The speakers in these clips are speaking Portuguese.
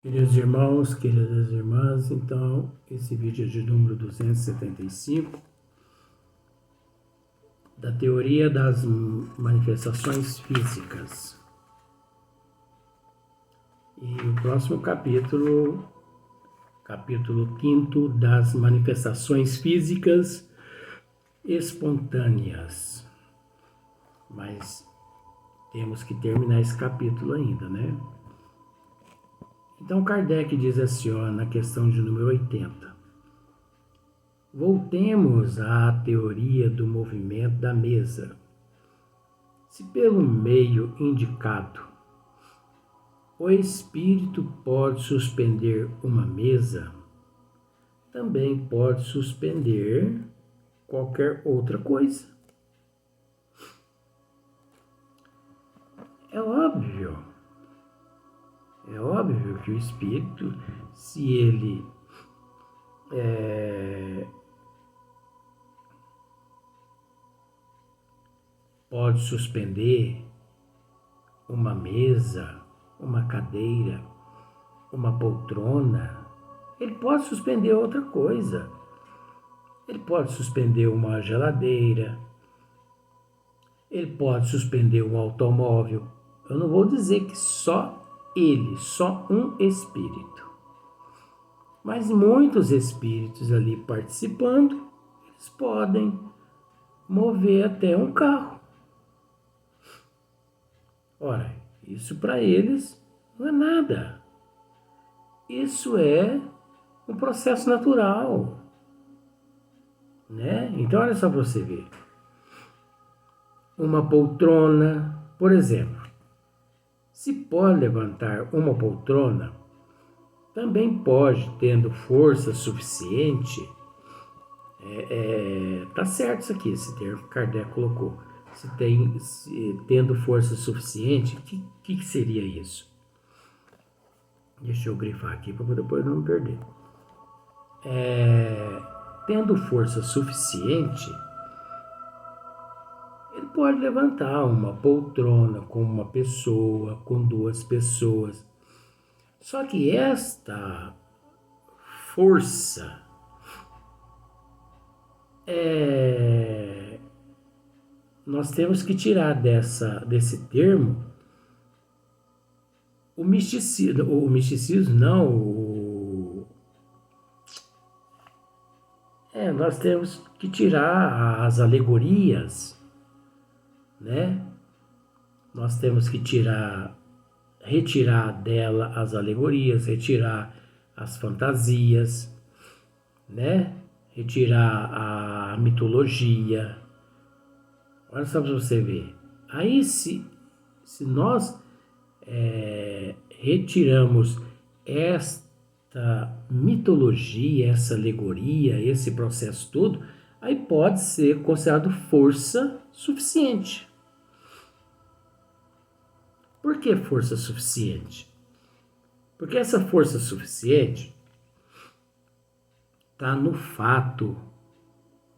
Queridos irmãos, queridas irmãs, então esse vídeo é de número 275 da teoria das manifestações físicas. E o próximo capítulo 5º, das manifestações físicas espontâneas. Mas temos que terminar esse capítulo ainda, né? Então Kardec diz assim, na questão de número 80. Voltemos à teoria do movimento da mesa. Se pelo meio indicado o espírito pode suspender uma mesa, também pode suspender qualquer outra coisa. É óbvio que o espírito, se ele pode suspender uma mesa, uma cadeira, uma poltrona, ele pode suspender outra coisa. Ele pode suspender uma geladeira, ele pode suspender um automóvel. Eu não vou dizer que só ele, só um espírito. Mas muitos espíritos ali participando, eles podem mover até um carro. Ora, isso para eles não é nada. Isso é um processo natural, né? Então, olha só para você ver. Uma poltrona, por exemplo. Se pode levantar uma poltrona, também pode, tendo força suficiente, tá certo isso aqui, esse termo que Kardec colocou. Tendo força suficiente, o que seria isso? Deixa eu grifar aqui para depois não me perder. Tendo força suficiente, ele pode levantar uma poltrona com uma pessoa, com duas pessoas. Só que esta força nós temos que tirar desse termo o misticismo não, nós temos que tirar as alegorias, né? Nós temos que retirar dela as alegorias, retirar as fantasias, né? Retirar a mitologia. Olha só para você ver. Aí se nós retiramos esta mitologia, essa alegoria, esse processo todo, aí pode ser considerado força suficiente. Por que força suficiente? Porque essa força suficiente está no fato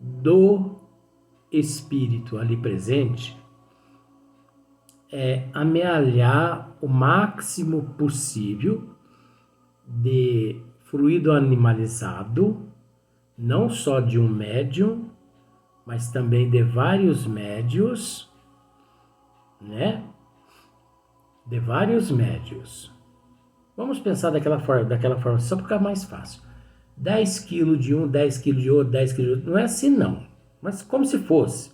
do espírito ali presente amealhar o máximo possível de fluido animalizado, não só de um médium, mas também de vários médios, né? De vários médios. Vamos pensar daquela forma, só para ficar mais fácil. 10 quilos de um, 10 quilos de outro, 10 quilos de outro. Não é assim não, mas como se fosse.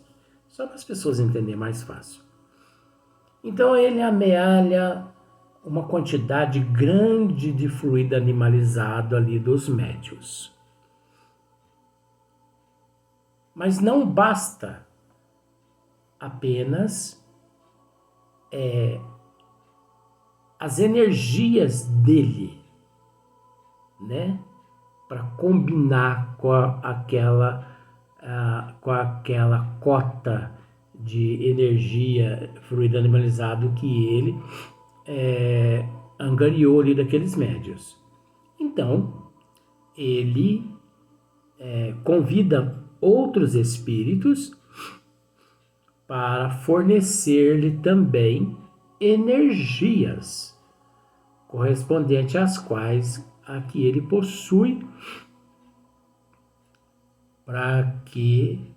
Só para as pessoas entenderem mais fácil. Então ele amealha uma quantidade grande de fluido animalizado ali dos médios. Mas não basta apenas as energias dele, né? Para combinar com aquela cota de energia fluido animalizado que ele angariou ali daqueles médios. Então, ele convida outros espíritos para fornecer-lhe também energias correspondente às quais a que ele possui, para que,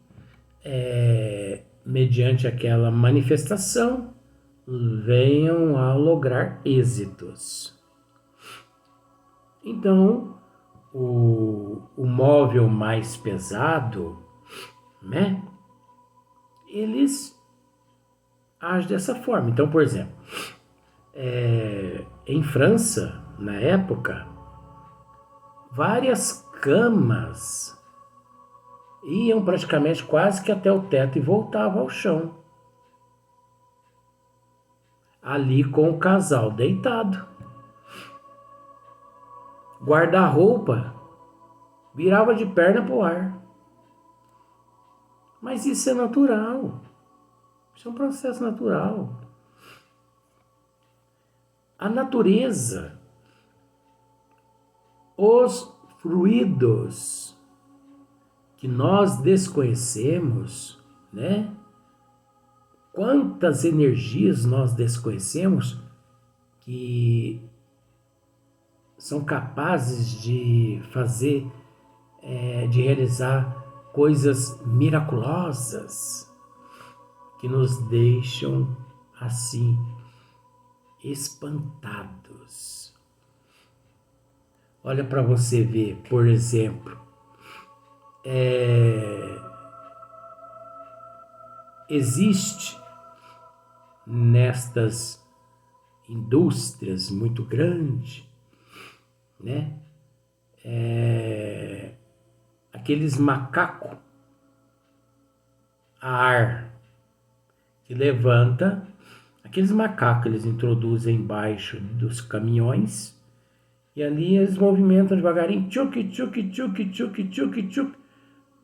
mediante aquela manifestação, venham a lograr êxitos. Então, o móvel mais pesado, né? Eles agem dessa forma. Então, por exemplo, em França, na época, várias camas iam praticamente quase que até o teto e voltavam ao chão. Ali com o casal deitado. Guarda-roupa virava de perna pro ar. Mas isso é natural. Isso é um processo natural. A natureza, os fluidos que nós desconhecemos, né? Quantas energias nós desconhecemos que são capazes de fazer, de realizar coisas miraculosas que nos deixam assim espantados. Olha para você ver, por exemplo, existe nestas indústrias muito grandes, né? Aqueles macacos a ar que levanta, aqueles macacos eles introduzem embaixo dos caminhões e ali eles movimentam devagarinho, tchuc, tchuc, tchuc, tchuc, tchuc, tchuc,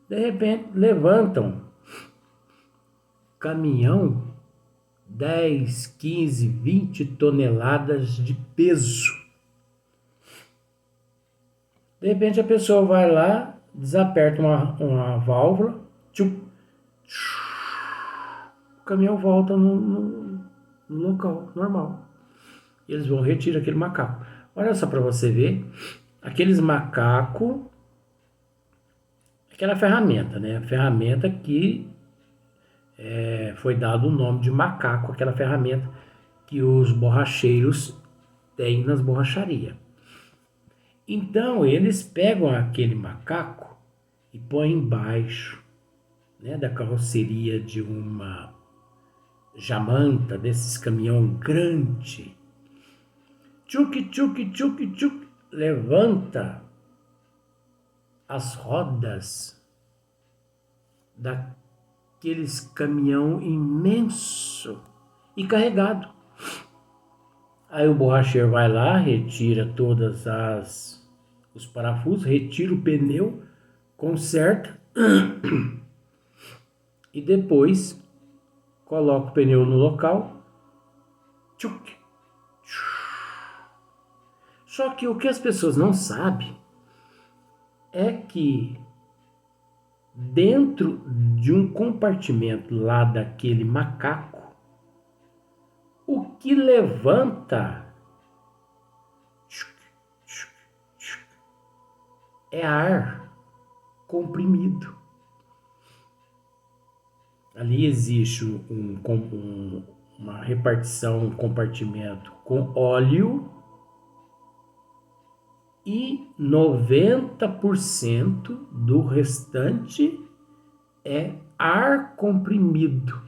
de repente levantam caminhão 10, 15, 20 toneladas de peso. De repente a pessoa vai lá, desaperta uma válvula, tchuc, o caminhão volta no local normal. E eles vão retirar aquele macaco. Olha só para você ver, aqueles macacos, aquela ferramenta, né? A ferramenta que foi dado o nome de macaco, aquela ferramenta que os borracheiros têm nas borracharias. Então eles pegam aquele macaco e põem embaixo, né, da carroceria de uma jamanta, desses caminhão grande. Tchuc, tchuc, tchuc, tchuc, levanta as rodas daqueles caminhão imenso e carregado. Aí o borracheiro vai lá, retira todas os parafusos, retira o pneu, conserta e depois coloca o pneu no local. Tchuc. Só que o que as pessoas não sabem é que dentro de um compartimento lá daquele macaco, o que levanta é ar comprimido. Ali existe uma repartição, um compartimento com óleo e 90% do restante é ar comprimido.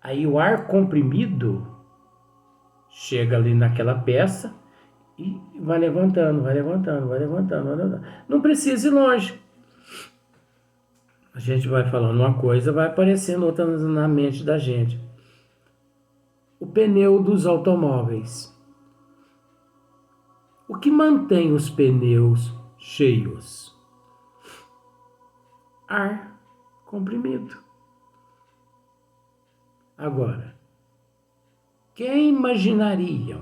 Aí o ar comprimido chega ali naquela peça e vai levantando, vai levantando, vai levantando, vai levantando. Não precisa ir longe. A gente vai falando uma coisa, vai aparecendo outra na mente da gente. O pneu dos automóveis. O que mantém os pneus cheios? Ar comprimido. Agora, quem imaginaria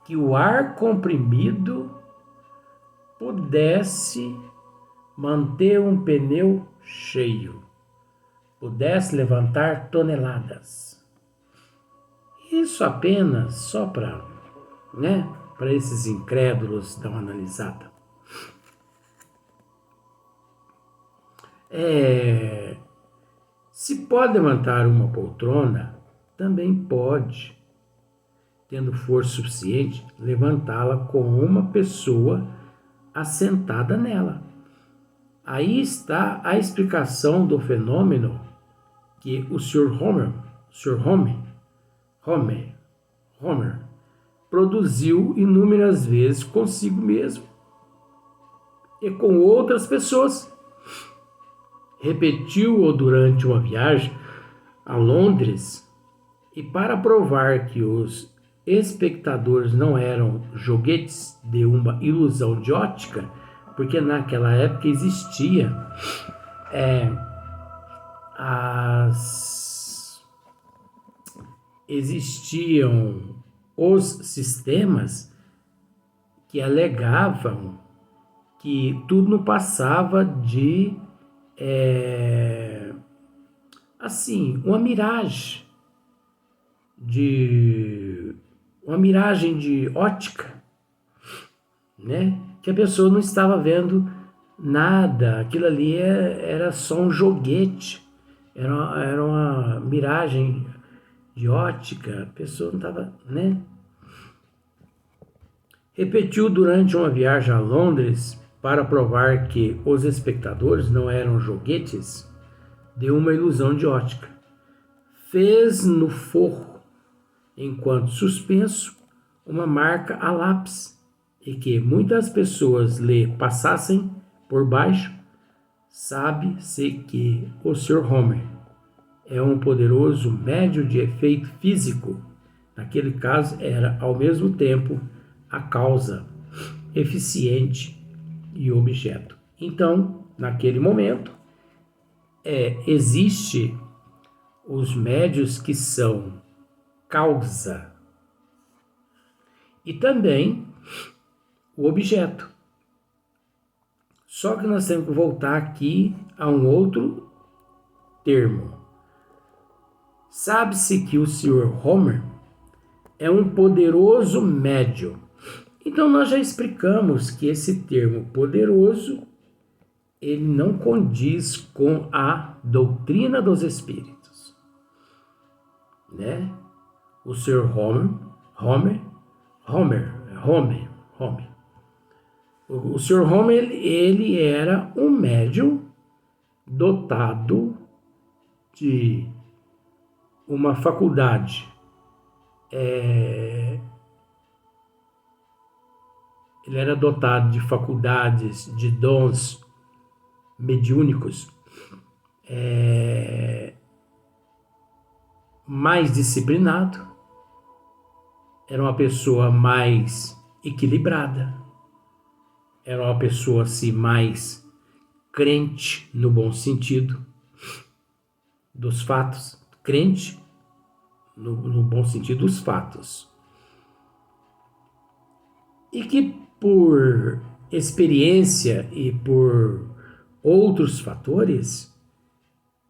que o ar comprimido pudesse manter um pneu cheio, pudesse levantar toneladas? Isso apenas só para, né, para esses incrédulos dar uma analisada. Se pode levantar uma poltrona, também pode, tendo força suficiente, levantá-la com uma pessoa assentada nela. Aí está a explicação do fenômeno que o Sr. Homer produziu inúmeras vezes consigo mesmo e com outras pessoas. Repetiu-o durante uma viagem a Londres e, para provar que os espectadores não eram joguetes de uma ilusão de ótica, porque naquela época existiam os sistemas que alegavam que tudo não passava de uma miragem de ótica, né? Que a pessoa não estava vendo nada, aquilo ali era só um joguete, era uma miragem de ótica, a pessoa não estava, né? Repetiu durante uma viagem a Londres para provar que os espectadores não eram joguetes de uma ilusão de ótica. Fez no forro, enquanto suspenso, uma marca a lápis, e que muitas pessoas lhe passassem por baixo. Sabe-se que o Sr. Homer é um poderoso médium de efeito físico. Naquele caso, era ao mesmo tempo a causa, eficiente e objeto. Então, naquele momento, existe os médios que são causa e também o objeto. Só que nós temos que voltar aqui a um outro termo. Sabe-se que o Sr. Homer é um poderoso médium. Então nós já explicamos que esse termo poderoso, ele não condiz com a doutrina dos espíritos, né? O Sr. Homer. O Sr. Homer, ele era um médium dotado de uma faculdade ele era dotado de faculdades, de dons mediúnicos, mais disciplinado, era uma pessoa mais equilibrada, era uma pessoa assim, mais crente no bom sentido dos fatos, crente no bom sentido dos fatos, e que por experiência e por outros fatores,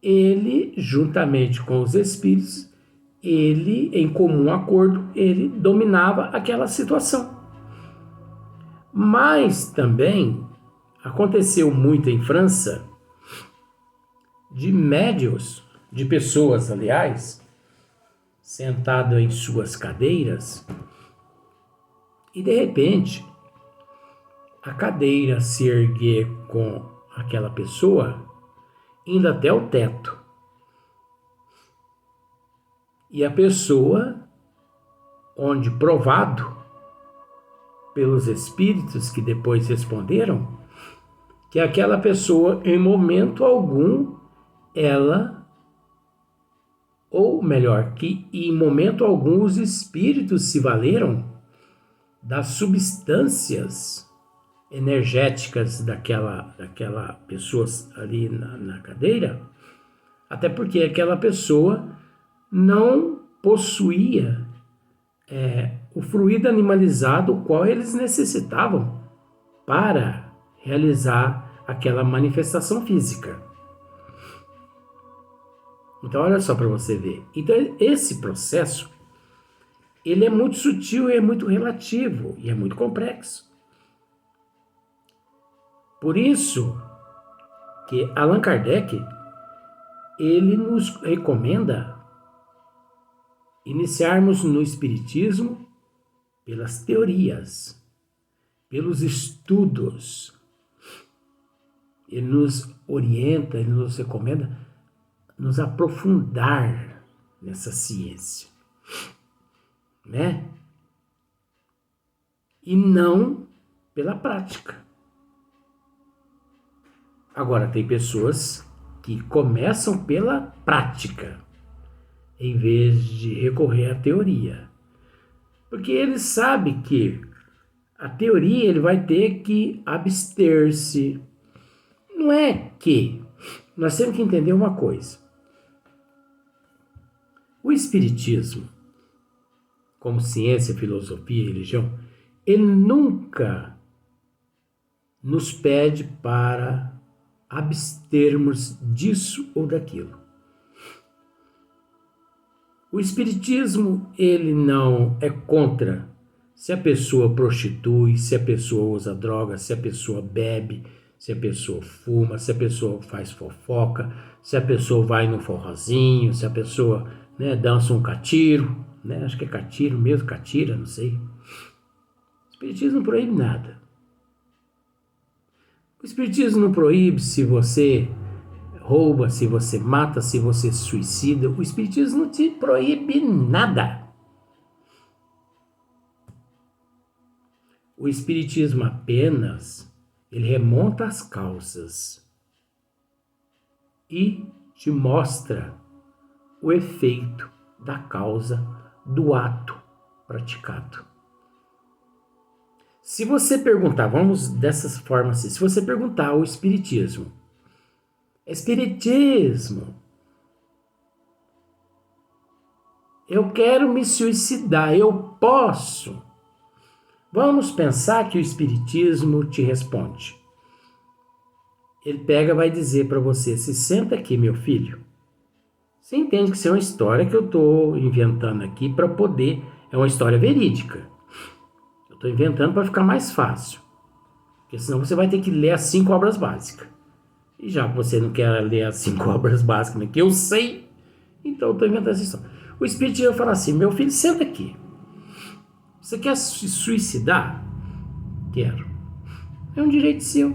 ele, juntamente com os espíritos, ele, em comum acordo, ele dominava aquela situação. Mas também aconteceu muito em França de médiuns, de pessoas, aliás, sentadas em suas cadeiras, e de repente a cadeira se erguer com aquela pessoa indo até o teto. E a pessoa, onde provado pelos espíritos que depois responderam, que aquela pessoa, em momento algum, ou melhor, que em momento algum os espíritos se valeram das substâncias energéticas daquela pessoa ali na cadeira, até porque aquela pessoa não possuía o fluido animalizado o qual eles necessitavam para realizar aquela manifestação física. Então, olha só para você ver. Então, esse processo ele é muito sutil e é muito relativo e é muito complexo. Por isso que Allan Kardec, ele nos recomenda iniciarmos no Espiritismo pelas teorias, pelos estudos. Ele nos orienta, ele nos recomenda nos aprofundar nessa ciência, né? E não pela prática. Agora, tem pessoas que começam pela prática, em vez de recorrer à teoria. Porque ele sabe que a teoria ele vai ter que abster-se. Não é que nós temos que entender uma coisa. O Espiritismo, como ciência, filosofia e religião, ele nunca nos pede para abstermos disso ou daquilo. O Espiritismo, ele não é contra se a pessoa prostitui, se a pessoa usa droga, se a pessoa bebe, se a pessoa fuma, se a pessoa faz fofoca, se a pessoa vai no forrozinho, se a pessoa, né, dança um catiro, né? Acho que é catiro mesmo, catira, não sei. O Espiritismo não proíbe nada. O Espiritismo não proíbe se você rouba, se você mata, se você suicida. O Espiritismo não te proíbe nada. O Espiritismo apenas, ele remonta as causas e te mostra o efeito da causa do ato praticado. Se você perguntar, vamos dessas formas assim, se você perguntar ao Espiritismo, eu quero me suicidar, eu posso? Vamos pensar que o Espiritismo te responde. Ele pega e vai dizer para você, se senta aqui, meu filho. Você entende que isso é uma história que eu estou inventando aqui para poder, é uma história verídica. Eu estou inventando para ficar mais fácil. Porque senão você vai ter que ler as 5 obras básicas. E já que você não quer ler as 5 obras básicas, né, que eu sei, então eu estou inventando essa história. O Espiritismo vai falar assim, meu filho, senta aqui. Você quer se suicidar? Quero. É um direito seu.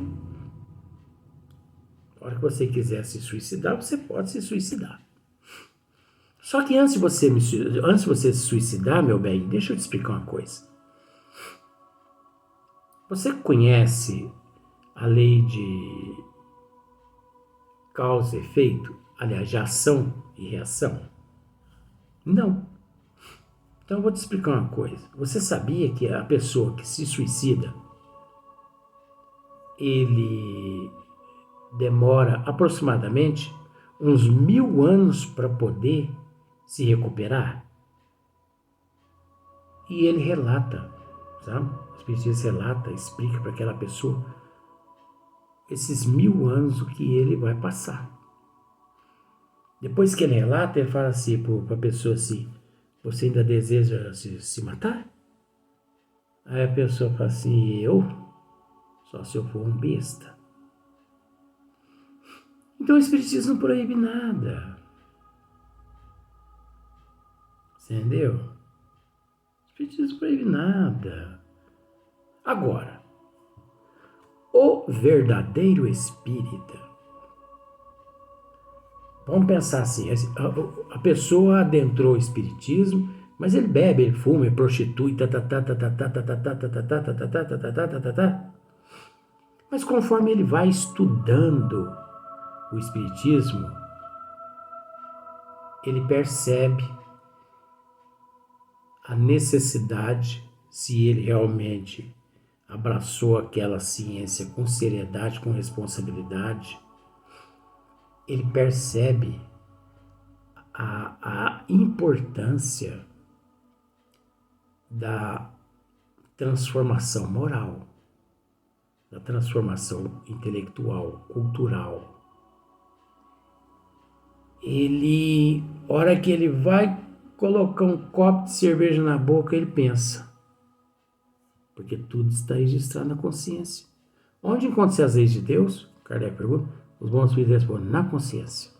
Na hora que você quiser se suicidar, você pode se suicidar. Só que antes de você se suicidar, meu bem, deixa eu te explicar uma coisa. Você conhece a lei de causa e efeito? Aliás, de ação e reação? Não. Então eu vou te explicar uma coisa. Você sabia que a pessoa que se suicida, ele demora aproximadamente uns 1000 anos para poder se recuperar? E ele relata, sabe? O Espiritismo relata, explica para aquela pessoa esses 1000 anos o que ele vai passar. Depois que ele relata, ele fala assim para a pessoa assim, você ainda deseja se matar? Aí a pessoa fala assim, eu? Só se eu for um besta. Então o Espiritismo não proíbe nada. Entendeu? O Espiritismo não proíbe nada. Agora, o verdadeiro espírita, vamos pensar assim, a pessoa adentrou o espiritismo, mas ele bebe, ele fuma, ele prostitui, mas conforme ele vai estudando o espiritismo, ele percebe a necessidade, se ele realmente abraçou aquela ciência com seriedade, com responsabilidade, ele percebe a importância da transformação moral, da transformação intelectual, cultural. Hora que ele vai colocar um copo de cerveja na boca, ele pensa. Porque tudo está registrado na consciência. Onde encontra-se as leis de Deus? Kardec pergunta. Os bons espíritos respondem, na consciência.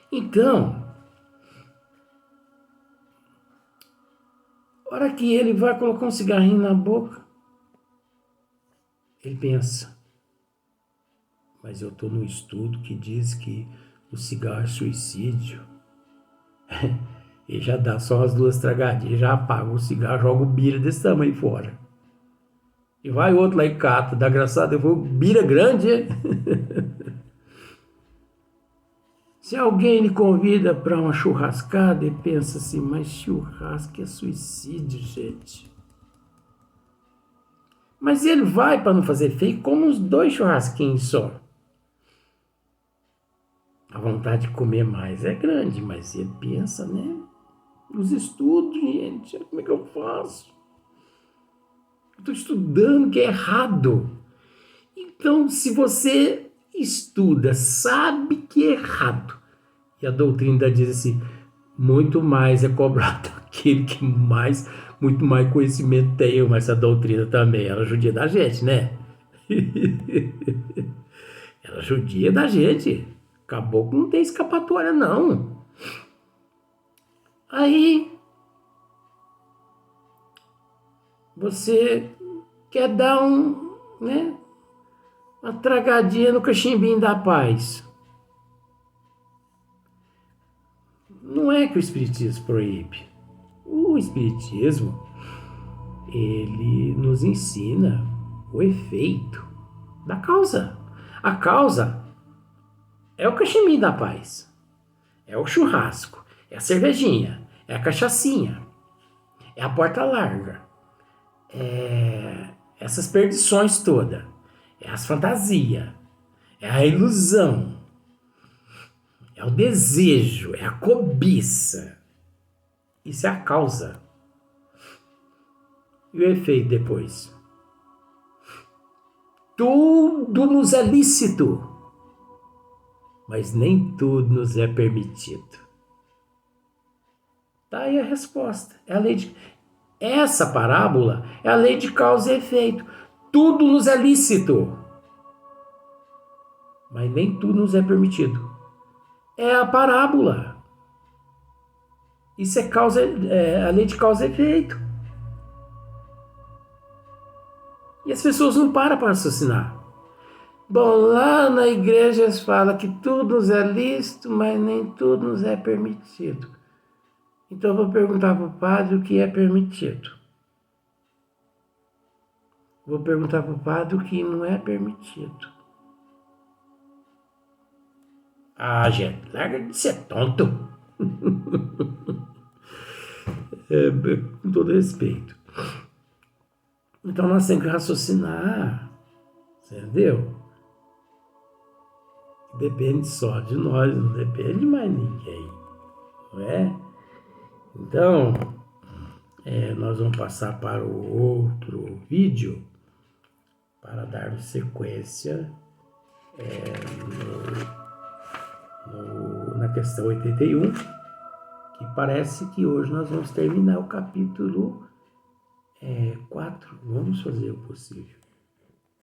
Então, a hora que ele vai colocar um cigarrinho na boca, ele pensa, mas eu estou no estudo que diz que o cigarro é suicídio. Ele já dá só as 2 tragadinhas, já apaga o cigarro, joga o bira desse tamanho fora. E vai outro lá e cata, dá graçado, eu vou bira grande, hein? Se alguém lhe convida para uma churrascada e pensa assim, mas churrasco é suicídio, gente. Mas ele vai para não fazer feio, como uns 2 churrasquinhos só. A vontade de comer mais é grande, mas ele pensa, né? Os estudos, gente, como é que eu faço? Estou estudando que é errado. Então, se você estuda, sabe que é errado, e a doutrina ainda diz assim, muito mais é cobrado aquele que muito mais conhecimento tem, mas a doutrina também, ela judia da gente, né? Ela judia da gente. Acabou que não tem escapatória, não. Aí, você quer dar uma tragadinha no cachimbinho da paz. Não é que o Espiritismo proíbe. O Espiritismo, ele nos ensina o efeito da causa. A causa é o cachimbinho da paz, é o churrasco, é a cervejinha, é a cachaçinha, é a porta larga, é essas perdições todas, é as fantasias, é a ilusão, é o desejo, é a cobiça. Isso é a causa. E o efeito depois? Tudo nos é lícito, mas nem tudo nos é permitido. Tá aí a resposta. É a lei de... Essa parábola é a lei de causa e efeito. Tudo nos é lícito, mas nem tudo nos é permitido. É a parábola. Isso é a lei de causa e efeito. E as pessoas não param para raciocinar. Bom, lá na igreja eles falam que tudo nos é lícito, mas nem tudo nos é permitido. Então eu vou perguntar para o padre o que é permitido. Vou perguntar para o padre o que não é permitido. Ah, gente, larga de ser tonto. Com todo respeito. Então nós temos que raciocinar, entendeu? Depende só de nós, não depende de mais ninguém, não é? Então, nós vamos passar para o outro vídeo para darmos sequência na questão 81, que parece que hoje nós vamos terminar o capítulo 4. Vamos fazer o possível.